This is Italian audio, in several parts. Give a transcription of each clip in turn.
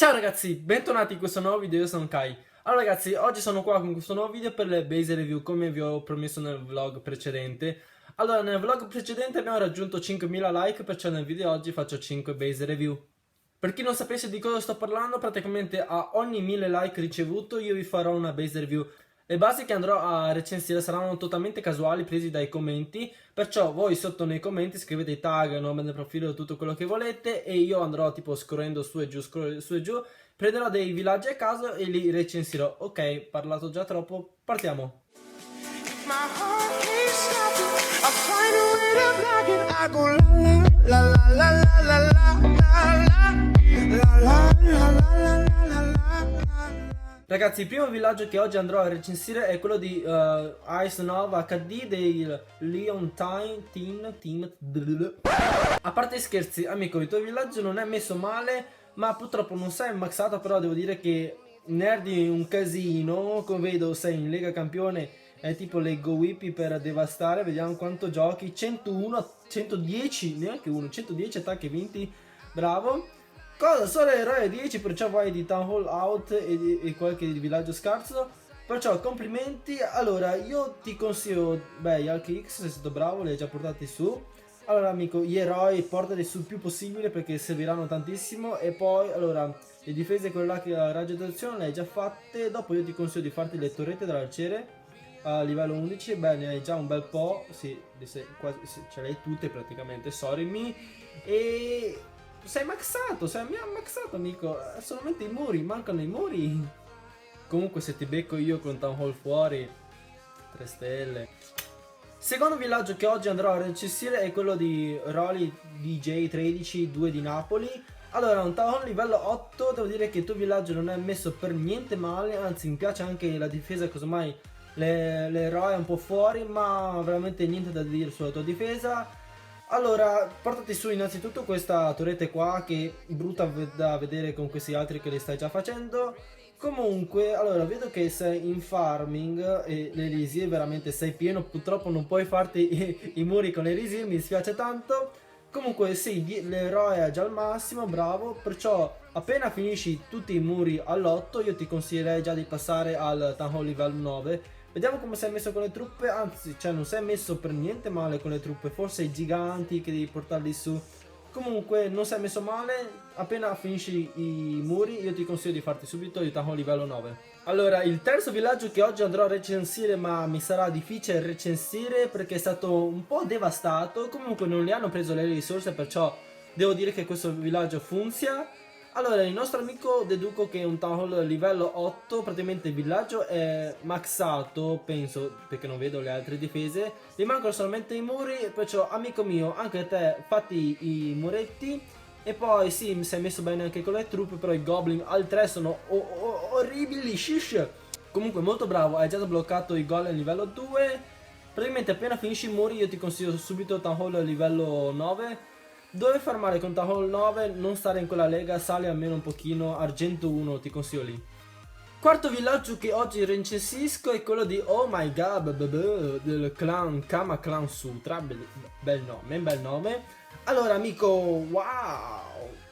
Ciao ragazzi, bentornati in questo nuovo video, io sono Kai. Allora ragazzi, oggi sono qua con questo nuovo video per le base review, come vi ho promesso nel vlog precedente. Allora, nel vlog precedente abbiamo raggiunto 5.000 like, perciò nel video oggi faccio 5 base review. Per chi non sapesse di cosa sto parlando, praticamente a ogni 1000 like ricevuto io vi farò una base review. Le basi che andrò a recensire saranno totalmente casuali, presi dai commenti, perciò voi sotto nei commenti scrivete i tag, nome del profilo, tutto quello che volete e io andrò tipo scorrendo su e giù, prenderò dei villaggi a caso e li recensirò. Ok, parlato già troppo, partiamo. Ragazzi, il primo villaggio che oggi andrò a recensire è quello di Ice Nova HD del Leontine Team. A parte scherzi, amico, il tuo villaggio non è messo male, ma purtroppo non sei maxato, però devo dire che nerdi un casino. Come vedo sei in Lega Campione, è tipo le Go Whippy per devastare. Vediamo quanto giochi. 101, 110, neanche uno, 110 attacchi vinti, bravo. Cosa? Solo eroe 10, perciò vai di Town Hall Out e qualche villaggio scarso. Perciò complimenti. Allora io ti consiglio, beh, gli Hulk X, sei stato bravo, li hai già portati su. Allora amico, gli eroi portali su il più possibile perché serviranno tantissimo. E poi, allora, le difese, quelle là che la raggio d'azione le hai già fatte. Dopo io ti consiglio di farti le torrette dell'arciere a livello 11. Beh, ne hai già un bel po', sì, quasi, sì, ce le hai tutte praticamente, sorry me. E sei maxato, mi ha maxato amico, solamente i muri, mancano i muri. Comunque se ti becco io con Town Hall fuori, 3 stelle. Secondo villaggio che oggi andrò a recensire è quello di Rolly DJ13 2 di Napoli. Allora, un Town Hall livello 8, devo dire che il tuo villaggio non è messo per niente male, anzi mi piace anche la difesa, casomai l'eroe è un po' fuori, ma veramente niente da dire sulla tua difesa. Allora, portati su innanzitutto questa torretta qua che è brutta da vedere con questi altri che le stai già facendo. Comunque, allora, vedo che sei in farming e l'elisir veramente sei pieno, purtroppo non puoi farti i muri con l'elisir, mi dispiace tanto. Comunque sì, l'eroe è già al massimo, bravo, perciò appena finisci tutti i muri all'8 io ti consiglierei già di passare al Town Hall livello 9. Vediamo come sei messo con le truppe, anzi, cioè non sei messo per niente male con le truppe, forse i giganti che devi portarli su. Comunque non sei messo male, appena finisci i muri io ti consiglio di farti subito il Town Hall livello 9. Allora, il terzo villaggio che oggi andrò a recensire, ma mi sarà difficile recensire perché è stato un po' devastato, comunque non le hanno preso le risorse, perciò devo dire che questo villaggio funziona. Allora, il nostro amico deduco che un Town Hall livello 8, praticamente il villaggio è maxato, penso, perché non vedo le altre difese. Rimangono solamente i muri, perciò amico mio, anche te fatti i muretti. E poi sì, mi sei messo bene anche con le truppe, però i goblin al 3 sono orribili, shish. Comunque molto bravo, hai già sbloccato i golem livello 2. Praticamente appena finisci i muri io ti consiglio subito Town Hall livello 9. Dove farmare con Town Hall 9, non stare in quella lega, sali almeno un pochino, argento 1, ti consiglio lì. Quarto villaggio che oggi recensisco è quello di Oh My God, del clan Kama Clan Sutra, bel nome. Allora amico, wow,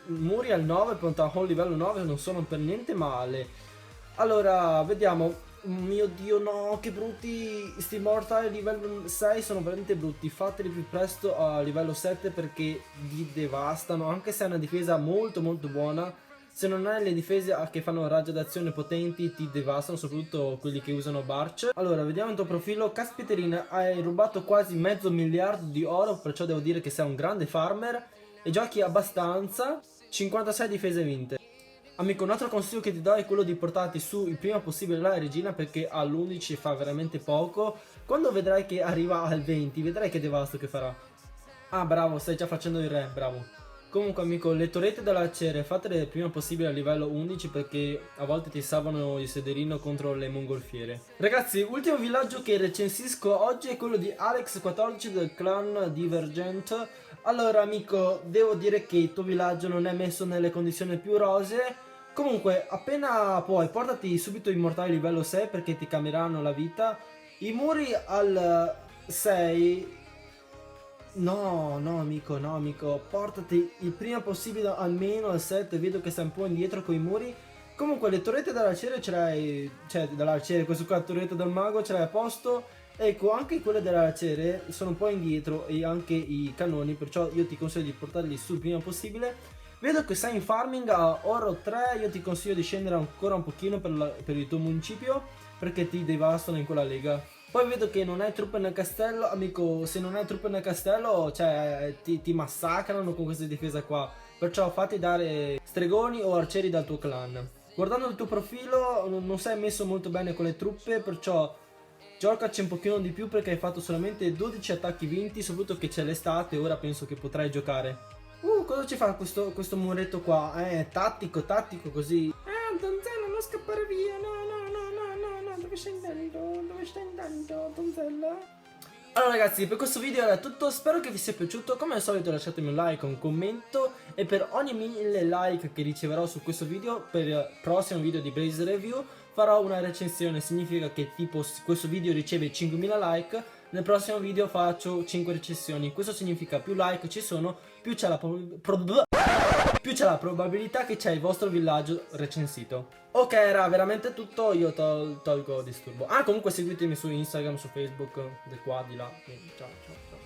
muri al 9 per un Town Hall livello 9 non sono per niente male. Allora, vediamo. Mio dio no, che brutti. Sti mortali livello 6 sono veramente brutti. Fateli più presto a livello 7 perché vi devastano. Anche se è una difesa molto buona, se non hai le difese che fanno raggio d'azione potenti ti devastano, soprattutto quelli che usano Barch. Allora, vediamo il tuo profilo. Caspiterina, hai rubato quasi mezzo miliardo di oro, perciò devo dire che sei un grande farmer e giochi abbastanza. 56 difese vinte. Amico, un altro consiglio che ti do è quello di portarti su il prima possibile la regina perché all'11 fa veramente poco. Quando vedrai che arriva al 20, vedrai che devasto che farà. Ah, bravo, stai già facendo il re, bravo. Comunque, amico, le torrette dell'arciere fatele il prima possibile a livello 11 perché a volte ti salvano il sederino contro le mongolfiere. Ragazzi, ultimo villaggio che recensisco oggi è quello di Alex14 del clan Divergent. Allora, amico, devo dire che il tuo villaggio non è messo nelle condizioni più rosee. Comunque, appena puoi, portati subito i mortali livello 6 perché ti cambieranno la vita. I muri al 6 No, no amico, no amico, portati il prima possibile almeno al set, vedo che stai un po' indietro con i muri. Comunque le torrette dell'arciere ce l'hai, cioè dell'arciere, questo qua, la torretta del mago ce l'hai a posto. Ecco, anche quelle dell'arciere sono un po' indietro e anche i cannoni, perciò io ti consiglio di portarli su il prima possibile. Vedo che sei in farming a oro 3, io ti consiglio di scendere ancora un pochino per il tuo municipio, perché ti devastano in quella lega. Poi vedo che non hai truppe nel castello, amico, se non hai truppe nel castello, cioè, ti massacrano con queste difese qua. Perciò fatti dare stregoni o arcieri dal tuo clan. Guardando il tuo profilo, non sei messo molto bene con le truppe, perciò giocaci un pochino di più perché hai fatto solamente 12 attacchi vinti, soprattutto che c'è l'estate e ora penso che potrai giocare. Cosa ci fa questo muretto qua? Tattico, tattico così. Ah, donzella, non scappare via, no, no, no, no, no, no, dove stai andando? Dove stai andando, donzella? Allora ragazzi, per questo video era tutto, spero che vi sia piaciuto, come al solito lasciatemi un like, un commento e per ogni 1000 like che riceverò su questo video, per il prossimo video di Blaze Review farò una recensione, significa che tipo questo video riceve 5000 like, nel prossimo video faccio 5 recensioni, questo significa più like ci sono, più c'è la probabilità che c'è il vostro villaggio recensito. Ok, era veramente tutto, io tolgo disturbo. Ah, comunque seguitemi su Instagram, su Facebook, di qua, di là. Ciao, ciao, ciao.